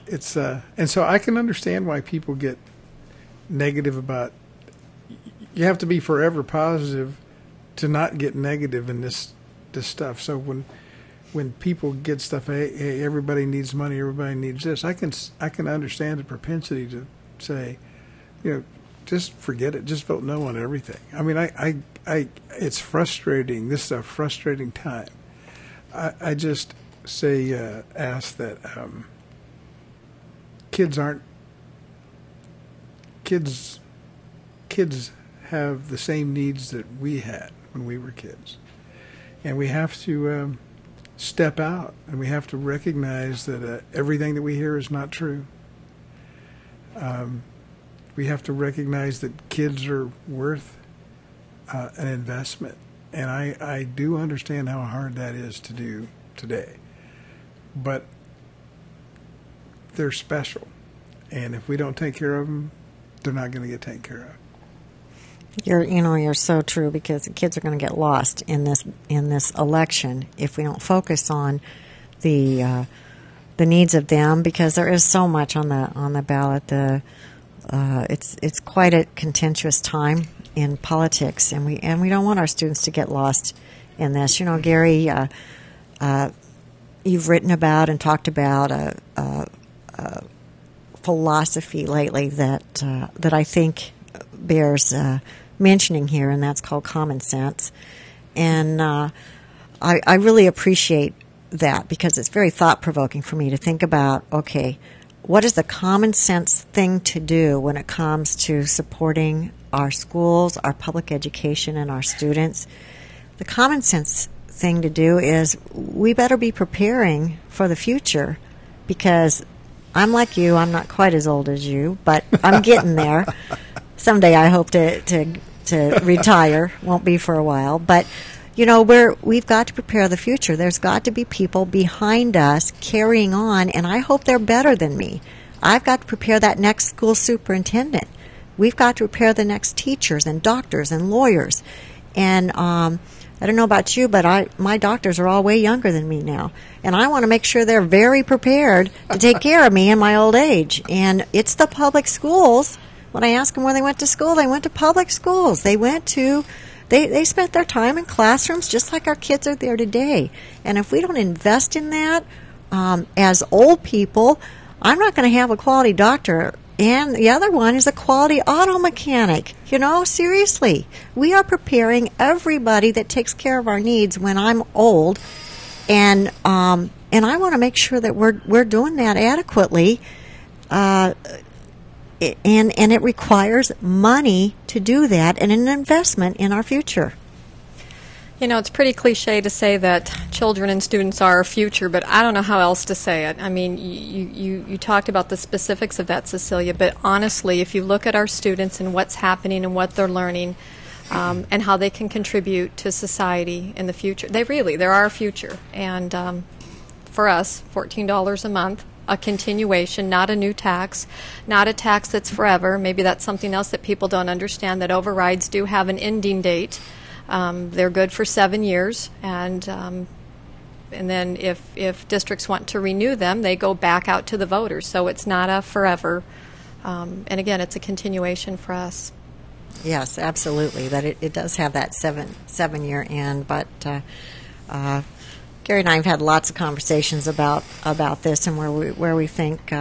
it's and so I can understand why people get negative about. You have to be forever positive to not get negative in this stuff. So when people get stuff, hey, everybody needs money, everybody needs this, I can understand the propensity to say, just forget it, just vote no on everything. I mean, I it's frustrating. This is a frustrating time. I just ask that kids have the same needs that we had when we were kids, and we have to step out, and we have to recognize that everything that we hear is not true. We have to recognize that kids are worth an investment, and I do understand how hard that is to do today, but they're special, and if we don't take care of them, they're not going to get taken care of. You're so true, because the kids are going to get lost in this election if we don't focus on the needs of them, because there is so much on the ballot. It's quite a contentious time in politics, and we don't want our students to get lost in this. Gary, you've written about and talked about a philosophy lately that I think bears mentioning here, and that's called common sense. And I really appreciate that, because it's very thought-provoking for me to think about, okay, what is the common sense thing to do when it comes to supporting our schools, our public education, and our students? The common sense thing to do is we better be preparing for the future, because I'm like you, I'm not quite as old as you, but I'm getting there. Someday I hope to retire. Won't be for a while, but we've got to prepare the future. There's got to be people behind us carrying on, and I hope they're better than me. I've got to prepare that next school superintendent. We've got to prepare the next teachers and doctors and lawyers. And I don't know about you, but my doctors are all way younger than me now, and I want to make sure they're very prepared to take care of me in my old age. And it's the public schools. When I ask them where they went to school, they went to public schools. They spent their time in classrooms just like our kids are there today. And if we don't invest in that as old people, I'm not going to have a quality doctor And the other one is a quality auto mechanic. Seriously, we are preparing everybody that takes care of our needs when I'm old, and I want to make sure that we're doing that adequately. And it requires money to do that, and an investment in our future. It's pretty cliche to say that children and students are our future, but I don't know how else to say it. I mean, you talked about the specifics of that, Cecilia, but honestly, if you look at our students and what's happening and what they're learning, and how they can contribute to society in the future, they're our future. And for us, $14 a month, a continuation, not a new tax, not a tax that's forever. Maybe that's something else that people don't understand, that overrides do have an ending date. They're good for 7 years, and then if districts want to renew them, they go back out to the voters. So it's not a forever, and again, it's a continuation for us. Yes, absolutely. That it does have that seven-year end, but Gary and I have had lots of conversations about this and where we think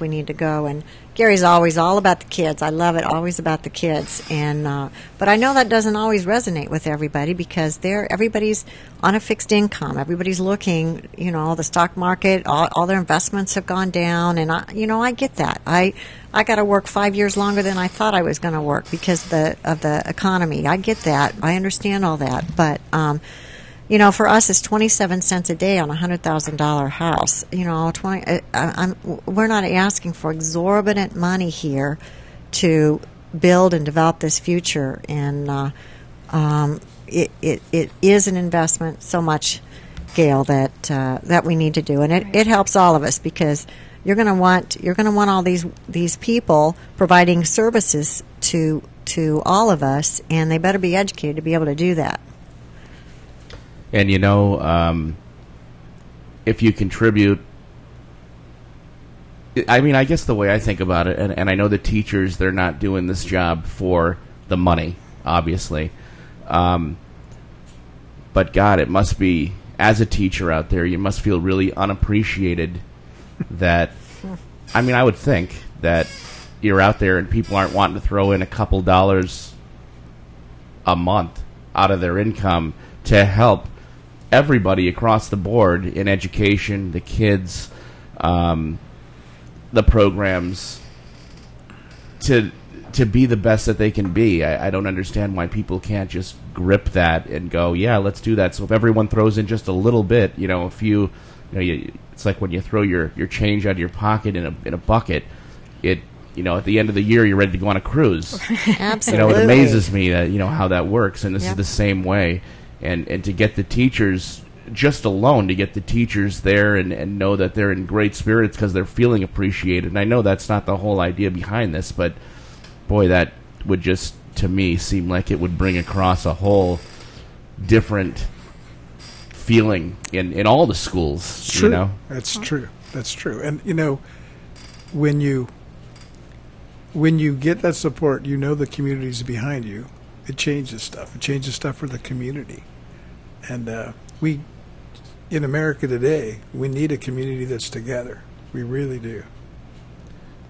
we need to go. And Gary's always all about the kids. I love it, always about the kids. And but I know that doesn't always resonate with everybody, because everybody's on a fixed income. Everybody's looking, the stock market, all their investments have gone down, and I get that. I got to work 5 years longer than I thought I was going to work because of the economy. I get that. I understand all that, but. For us, it's 27 cents a day on a $100,000 house. We're not asking for exorbitant money here to build and develop this future, and it is an investment so much, Gail, that we need to do, and it helps all of us, because you're going to want all these people providing services to all of us, and they better be educated to be able to do that. And if you contribute, I guess the way I think about it, and I know the teachers, they're not doing this job for the money, obviously. But God, it must be, as a teacher out there, you must feel really unappreciated that, I would think that you're out there and people aren't wanting to throw in a couple dollars a month out of their income to help everybody across the board in education, the kids, the programs, to be the best that they can be. I don't understand why people can't just grip that and go, yeah, let's do that. So if everyone throws in just a little bit, it's like when you throw your change out of your pocket in a bucket, at the end of the year, you're ready to go on a cruise. Absolutely. It amazes me that, how that works, and this is the same way. And to get the teachers, just alone, to get the teachers there and know that they're in great spirits because they're feeling appreciated. And I know that's not the whole idea behind this, but boy, that would just, to me, seem like it would bring across a whole different feeling in all the schools. It's true. That's true. That's true. And, when you get that support, the community's behind you. It changes stuff. It changes stuff for the community. And we, in America today, we need a community that's together. We really do.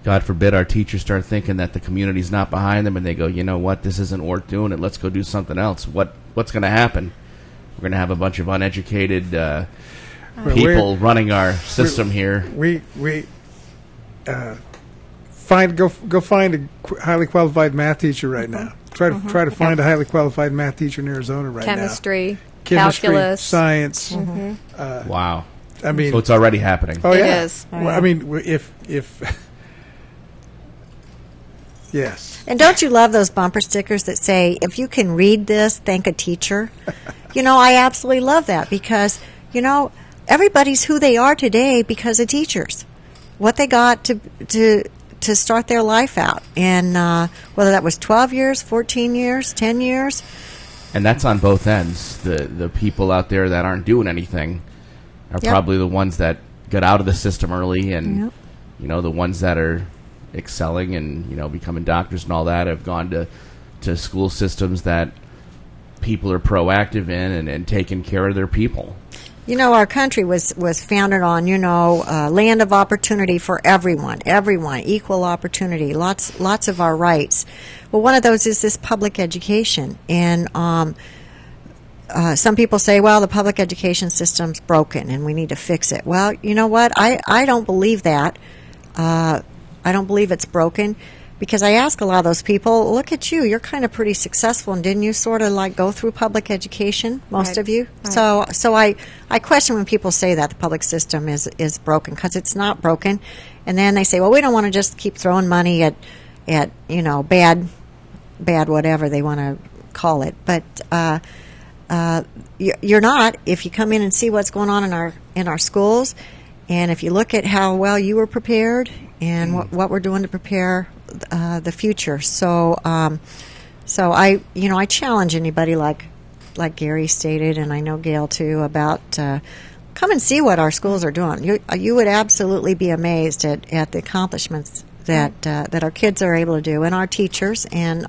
God forbid our teachers start thinking that the community's not behind them, and they go, you know what, this isn't worth doing it. Let's go do something else. What's going to happen? We're going to have a bunch of uneducated people running our system here. Go find a highly qualified math teacher right now. Try to find a highly qualified math teacher in Arizona right now. Chemistry, calculus, science. Wow. So it's already happening. Oh, yeah. It is. Well, if yes. And don't you love those bumper stickers that say, if you can read this, thank a teacher? I absolutely love that, because, everybody's who they are today because of teachers. What they got to start their life out. And whether that was 12 years, 14 years, 10 years. And that's on both ends. The people out there that aren't doing anything are probably the ones that got out of the system early, and, the ones that are excelling and, becoming doctors and all that have gone to school systems that people are proactive in and taking care of their people. You know, our country was founded on, land of opportunity for everyone, equal opportunity, lots of our rights. Well, one of those is this public education. And some people say, well, the public education system's broken and we need to fix it. Well, you know what? I don't believe that. I don't believe it's broken. Because I ask a lot of those people, look at you, you're kind of pretty successful, and didn't you sort of like go through public education, most of you? Right. So I question when people say that the public system is broken, because it's not broken. And then they say, well, we don't want to just keep throwing money at bad whatever they want to call it. But you're not, if you come in and see what's going on in our schools, and if you look at how well you were prepared and what we're doing to prepare the future. So I challenge anybody like Gary stated, and I know Gail too, about come and see what our schools are doing. You would absolutely be amazed at the accomplishments that our kids are able to do, and our teachers. And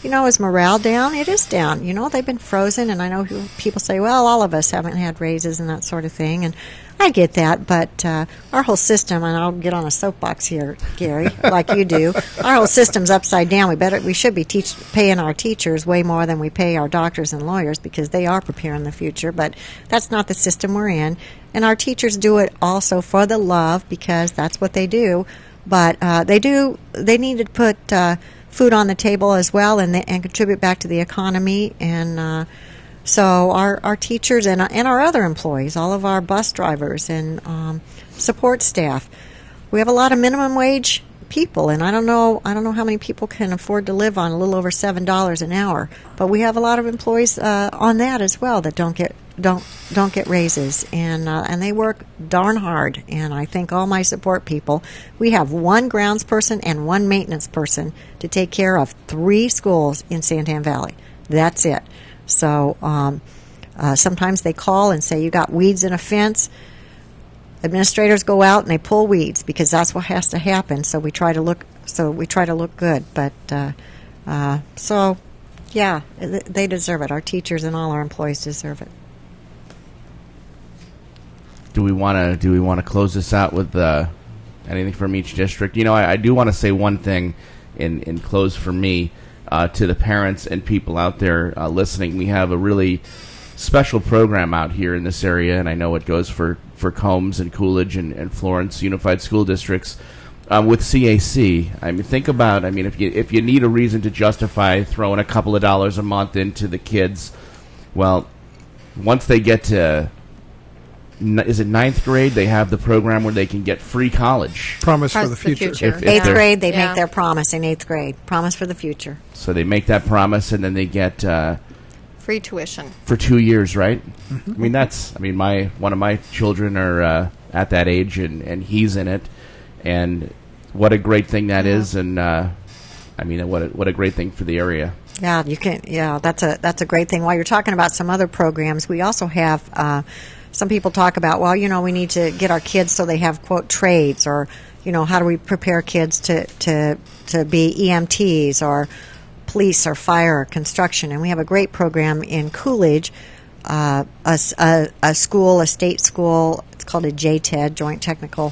is morale down? It is down. They've been frozen, and I know people say, well, all of us haven't had raises and that sort of thing, and I get that, but our whole system, and I'll get on a soapbox here, Gary, like you do, our whole system's upside down. We should be paying our teachers way more than we pay our doctors and lawyers, because they are preparing the future, but that's not the system we're in. And our teachers do it also for the love, because that's what they do, but they need to put food on the table as well, and contribute back to the economy. And so our teachers and our other employees, all of our bus drivers and support staff, we have a lot of minimum wage people, and I don't know how many people can afford to live on a little over $7 an hour, but we have a lot of employees on that as well that don't get raises, and they work darn hard. And I thank all my support people. We have one grounds person and one maintenance person to take care of 3 schools in Santan Valley. That's it. So sometimes they call and say, you got weeds in a fence. Administrators go out and they pull weeds, because that's what has to happen. So we try to look good. But yeah, they deserve it. Our teachers and all our employees deserve it. Do we want to close this out with anything from each district? I do want to say one thing in close for me. To the parents and people out there listening, we have a really special program out here in this area, and I know it goes for Combs and Coolidge and Florence Unified School Districts with CAC. I mean, think about, if you need a reason to justify throwing a couple of dollars a month into the kids, well, once they get to, is it 9th grade, they have the program where they can get free college. Promise for the future. If 8th grade, they make their promise in 8th grade. Promise for the future. So they make that promise, and then they get free tuition for 2 years, right? Mm-hmm. One of my children are at that age, and he's in it, and what a great thing that is, and what a great thing for the area. Yeah, you can. Yeah, that's a great thing. While you're talking about some other programs, we also have. Some people talk about, well, we need to get our kids so they have, quote, trades, or, how do we prepare kids to be EMTs or police or fire or construction. And we have a great program in Coolidge, a state school, it's called a JTED, Joint Technical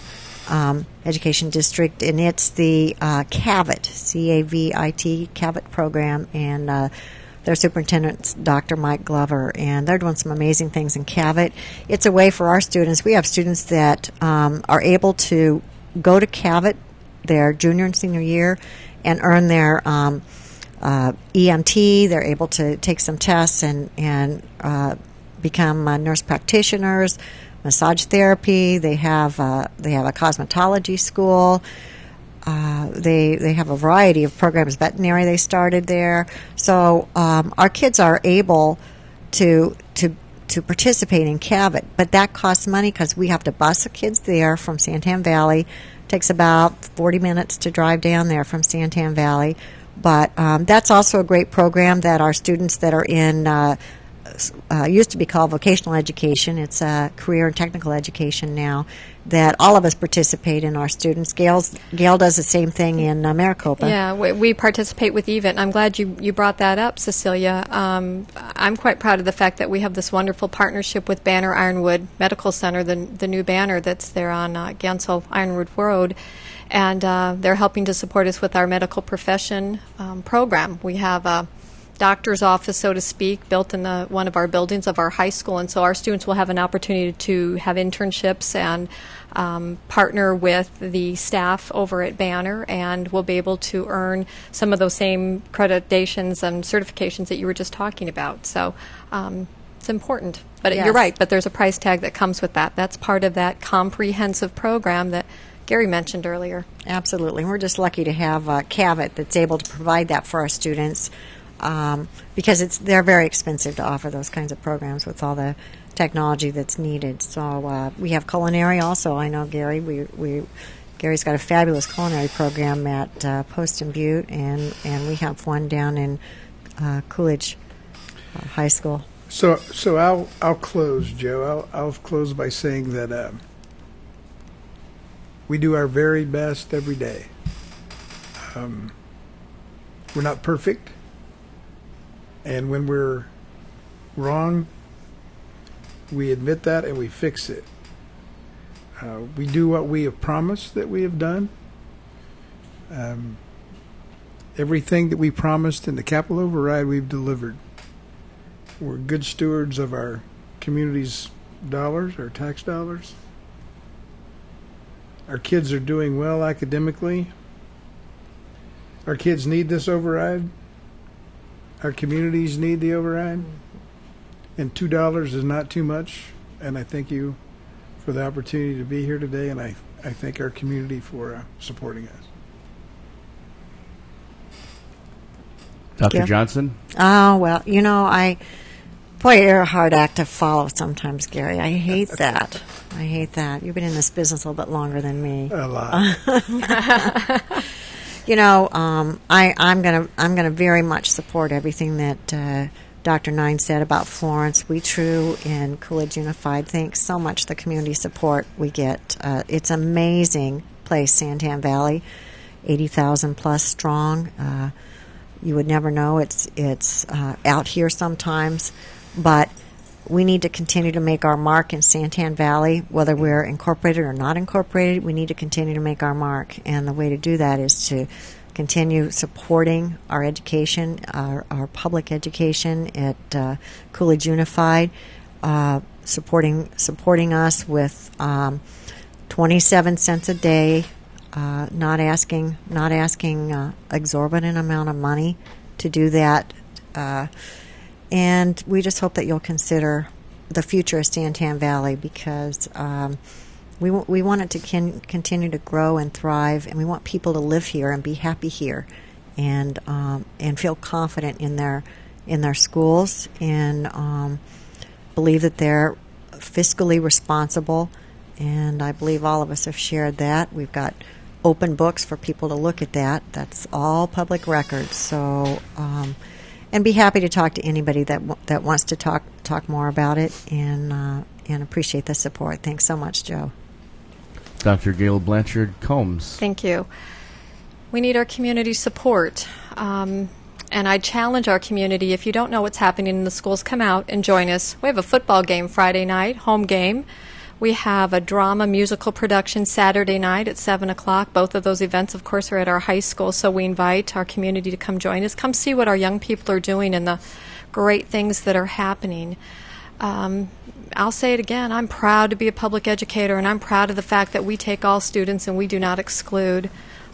Education District, and it's the CAVIT, C-A-V-I-T, CAVIT program, and their superintendent's Dr. Mike Glover, and they're doing some amazing things in CAVIT. It's a way for our students. We have students that are able to go to CAVIT their junior and senior year and earn their EMT. They're able to take some tests and become nurse practitioners, massage therapy. They have a cosmetology school. They have a variety of programs. Veterinary, they started there. So our kids are able to participate in CAVIT, but that costs money because we have to bus the kids there from Santan Valley. It takes about 40 minutes to drive down there from Santan Valley. But that's also a great program that our students that are in used to be called vocational education. It's career and technical education now, that all of us participate in. Our students. Gail does the same thing in Maricopa. Yeah, we participate with EVIT. I'm glad you brought that up, Cecilia. I'm quite proud of the fact that we have this wonderful partnership with Banner Ironwood Medical Center, the new Banner that's there on Gansel Ironwood Road. And they're helping to support us with our medical profession program. We have a doctor's office, so to speak, built in one of our buildings of our high school, and so our students will have an opportunity to have internships and partner with the staff over at Banner, and we'll be able to earn some of those same accreditations and certifications that you were just talking about. So it's important. But Yes. You're right, but there's a price tag that comes with that. That's part of that comprehensive program that Gary mentioned earlier. Absolutely. We're just lucky to have CAVIT that's able to provide that for our students, because they're very expensive to offer those kinds of programs with all the technology that's needed. So we have culinary also. I know Gary. Gary's got a fabulous culinary program at Post and Butte, and we have one down in Coolidge High School. So I'll close, Joe. I'll close by saying that we do our very best every day. We're not perfect, and when we're wrong, we admit that and we fix it. We do what we have promised that we have done. Everything that we promised in the capital override, we've delivered. We're good stewards of our community's dollars, our tax dollars. Our kids are doing well academically. Our kids need this override. Our communities need the override. And $2 is not too much. And I thank you for the opportunity to be here today. And I thank our community for supporting us. Dr. Yeah. Johnson? Oh, well, boy, you're a hard act to follow sometimes, Gary. I hate that. I hate that. You've been in this business a little bit longer than me. A lot. I'm gonna very much support everything that Dr. Nine said about Florence. We True and Coolidge Unified. Thanks so much the community support we get. It's an amazing place, Santan Valley, 80,000 plus strong. You would never know it's out here sometimes, but we need to continue to make our mark in Santan Valley, whether we're incorporated or not incorporated. We need to continue to make our mark, and the way to do that is to continue supporting our education, our public education at Coolidge Unified, supporting us with 27 cents a day, not asking exorbitant amount of money to do that. And we just hope that you'll consider the future of Santan Valley, because we want it to continue to grow and thrive, and we want people to live here and be happy here, and feel confident in their schools, and believe that they're fiscally responsible. And I believe all of us have shared that. We've got open books for people to look at that. That's all public record. So. And be happy to talk to anybody that wants to talk more about it, and appreciate the support. Thanks so much, Joe. Dr. Gail Blanchard Combs. Thank you. We need our community support. And I challenge our community, if you don't know what's happening in the schools, come out and join us. We have a football game Friday night, home game. We have a drama musical production Saturday night at 7 o'clock. Both of those events, of course, are at our high school, so we invite our community to come join us. Come see what our young people are doing and the great things that are happening. I'll say it again, I'm proud to be a public educator, and I'm proud of the fact that we take all students and we do not exclude.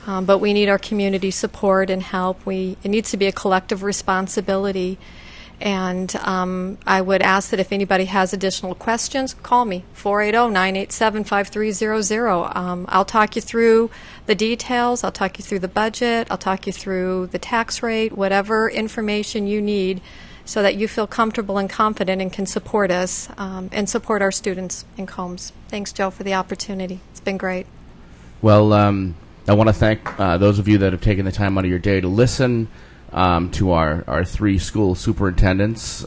But we need our community support and help. It needs to be a collective responsibility. And I would ask that if anybody has additional questions, call me, 480-987-5300. I'll talk you through the details. I'll talk you through the budget. I'll talk you through the tax rate, whatever information you need so that you feel comfortable and confident and can support us and support our students in Combs. Thanks, Joe, for the opportunity. It's been great. Well, I want to thank those of you that have taken the time out of your day to listen to our three school superintendents,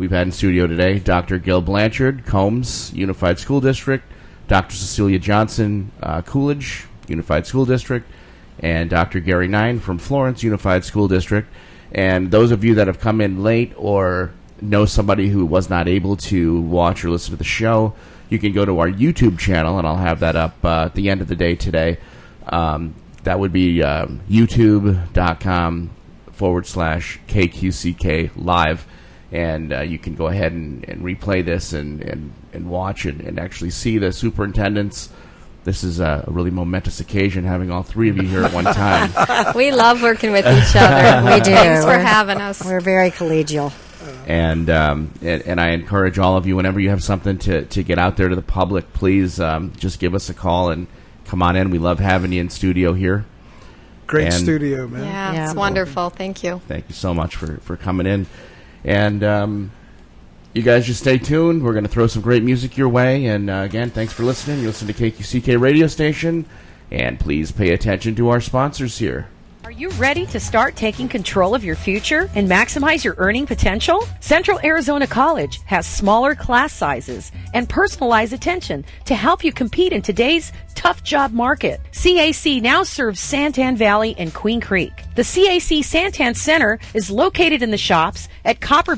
we've had in studio today Dr. Gail Blanchard, Combs Unified School District, Dr. Cecilia Johnson, Coolidge Unified School District, and Dr. Gary Nine from Florence Unified School District. And those of you that have come in late or know somebody who was not able to watch or listen to the show, you can go to our YouTube channel, and I'll have that up at the end of the day today. That would be youtube.com/KQCK live. And you can go ahead and replay this and watch it and actually see the superintendents. This is a really momentous occasion, having all three of you here at one time. We love working with each other. We do. Thanks for having us. We're very collegial. And I encourage all of you, whenever you have something to get out there to the public, please just give us a call and come on in. We love having you in studio here. Great studio, man. Yeah, it's wonderful. Thank you. Thank you so much for coming in. And you guys just stay tuned. We're going to throw some great music your way. And again, thanks for listening. You listen to KQCK radio station. And please pay attention to our sponsors here. Are you ready to start taking control of your future and maximize your earning potential? Central Arizona College has smaller class sizes and personalized attention to help you compete in today's tough job market. CAC now serves Santan Valley and Queen Creek. The CAC Santan Center is located in the shops at Copper